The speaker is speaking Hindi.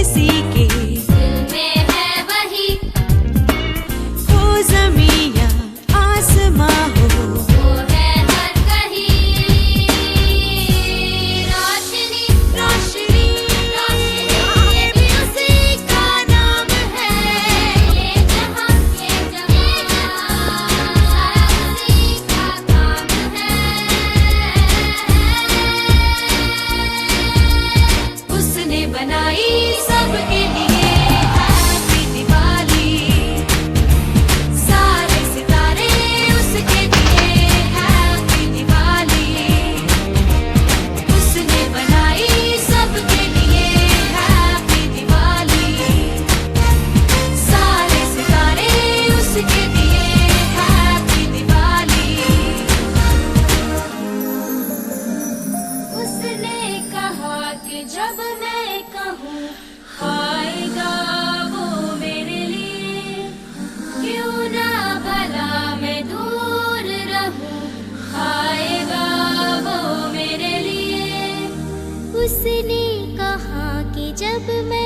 किसी के दिल में है वही, हो ज़मीं या आसमां हो, वो है हर कहीं। रोशनी रोशनी रोशनी, ये भी उसी का नाम है। ये जहां सारा उसी का काम है। उसने बनाई सबके लिए हैप्पी दिवाली, सारे सितारे उसके दिए हैप्पी दिवाली। उसने बनाई सबके लिए हैप्पी दिवाली, सारे सितारे उसके दिए हैप्पी दिवाली। उसने कहा कि जब मैं कहूँ आएगा वो मेरे लिए, क्यों ना भला मैं दूर रहूं, आएगा वो मेरे लिए। उसने कहा कि जब मैं